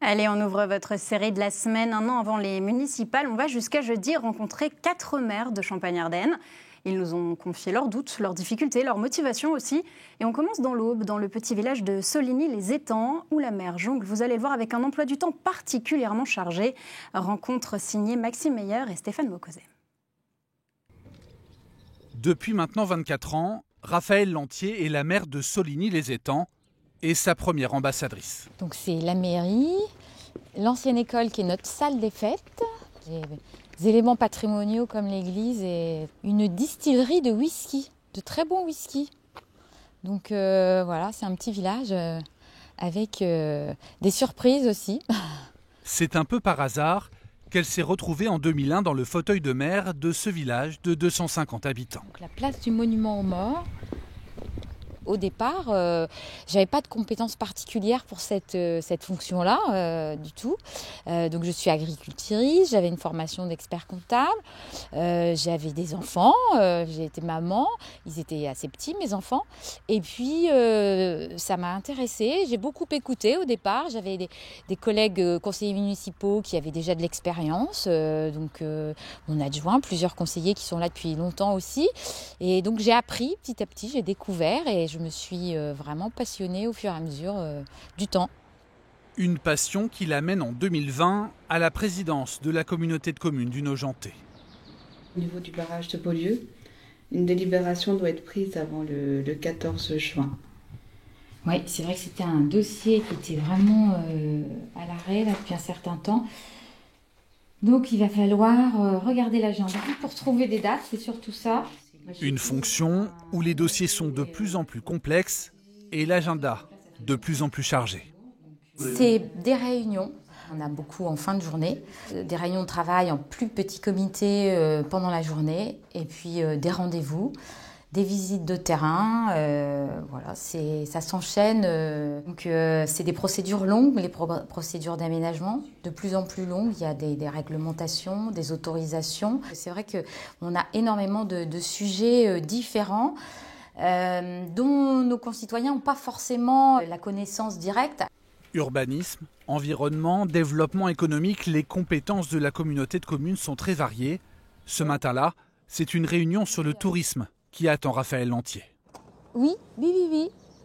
Allez, on ouvre votre série de la semaine. Un an avant les municipales, on va jusqu'à jeudi rencontrer 4 maires de Champagne-Ardenne. Ils nous ont confié leurs doutes, leurs difficultés, leurs motivations aussi. Et on commence dans l'Aube, dans le petit village de Soligny-les-Étangs, où la maire jongle, vous allez le voir, avec un emploi du temps particulièrement chargé. Rencontre signée Maxime Meyer et Stéphane Mocozet. Depuis maintenant 24 ans, Raphaëlle Lantier est la maire de Soligny-les-Étangs et sa première ambassadrice. Donc c'est la mairie, l'ancienne école qui est notre salle des fêtes, des éléments patrimoniaux comme l'église et une distillerie de whisky, de très bons whisky. Donc voilà, c'est un petit village avec des surprises aussi. C'est un peu par hasard qu'elle s'est retrouvée en 2001 dans le fauteuil de maire de ce village de 250 habitants. Donc, la place du monument aux morts. Au départ, j'avais pas de compétences particulières pour cette fonction-là du tout. Donc je suis agricultrice, j'avais une formation d'expert comptable, j'avais des enfants, j'ai été maman, ils étaient assez petits mes enfants. Et puis ça m'a intéressée, j'ai beaucoup écouté au départ. J'avais des collègues conseillers municipaux qui avaient déjà de l'expérience, donc mon adjoint, plusieurs conseillers qui sont là depuis longtemps aussi. Et donc j'ai appris petit à petit, j'ai découvert et je me suis vraiment passionnée au fur et à mesure du temps. Une passion qui l'amène en 2020 à la présidence de la communauté de communes du Nogentais. Au niveau du barrage de Beaulieu, une délibération doit être prise avant le 14 juin. Oui, c'est vrai que c'était un dossier qui était vraiment à l'arrêt là, depuis un certain temps. Donc il va falloir regarder l'agenda pour trouver des dates, c'est surtout ça. Une fonction où les dossiers sont de plus en plus complexes et l'agenda de plus en plus chargé. C'est des réunions, on a beaucoup en fin de journée, des réunions de travail en plus petits comités pendant la journée, et puis des rendez-vous, des visites de terrain, voilà, ça s'enchaîne. Donc c'est des procédures longues, les procédures d'aménagement, de plus en plus longues. Il y a des réglementations, des autorisations. C'est vrai qu'on a énormément de sujets différents dont nos concitoyens n'ont pas forcément la connaissance directe. Urbanisme, environnement, développement économique, les compétences de la communauté de communes sont très variées. Ce matin-là, c'est une réunion sur le tourisme qui attend Raphaëlle Lantier. Oui,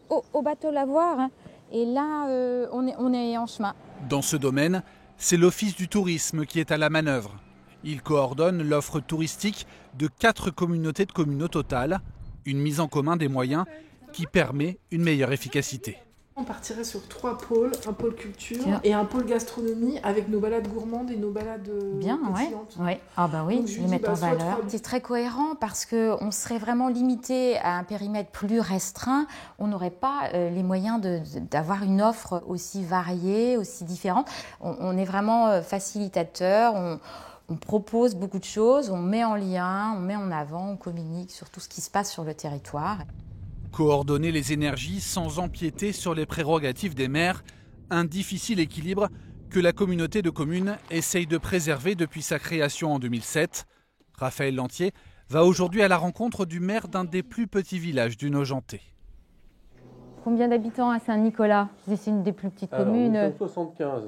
au bateau lavoir. Hein. Et là, on est en chemin. Dans ce domaine, c'est l'Office du tourisme qui est à la manœuvre. Il coordonne l'offre touristique de 4 communautés de communes au total, une mise en commun des moyens qui permet une meilleure efficacité. On partirait sur 3 pôles, un pôle culture et un pôle gastronomie avec nos balades gourmandes et nos balades bien, pétillantes. Ouais. Ah bah oui, les mettre en valeur. C'est très cohérent parce qu'on serait vraiment limité à un périmètre plus restreint. On n'aurait pas les moyens d'avoir une offre aussi variée, aussi différente. On est vraiment facilitateur, on propose beaucoup de choses, on met en lien, on met en avant, on communique sur tout ce qui se passe sur le territoire. Coordonner les énergies sans empiéter sur les prérogatives des maires, un difficile équilibre que la communauté de communes essaye de préserver depuis sa création en 2007. Raphaëlle Lantier va aujourd'hui à la rencontre du maire d'un des plus petits villages du Nogentais. Combien d'habitants à Saint-Nicolas? C'est une des plus petites communes. 75.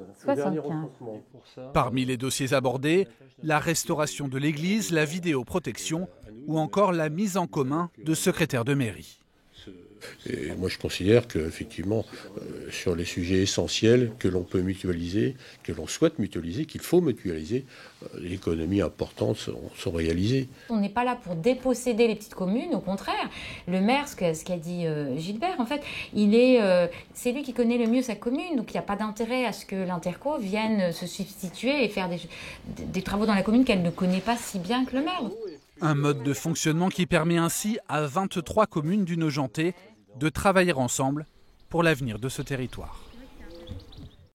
Parmi les dossiers abordés, la restauration de l'église, la vidéoprotection ou encore la mise en commun de secrétaires de mairie. Et moi je considère qu'effectivement, sur les sujets essentiels que l'on peut mutualiser, que l'on souhaite mutualiser, qu'il faut mutualiser, les économies importantes sont réalisées. On n'est pas là pour déposséder les petites communes, au contraire. Le maire, ce qu'a dit Gilbert, en fait, c'est lui qui connaît le mieux sa commune, donc il n'y a pas d'intérêt à ce que l'interco vienne se substituer et faire des travaux dans la commune qu'elle ne connaît pas si bien que le maire. Un mode de fonctionnement qui permet ainsi à 23 communes du Nogentais de travailler ensemble pour l'avenir de ce territoire.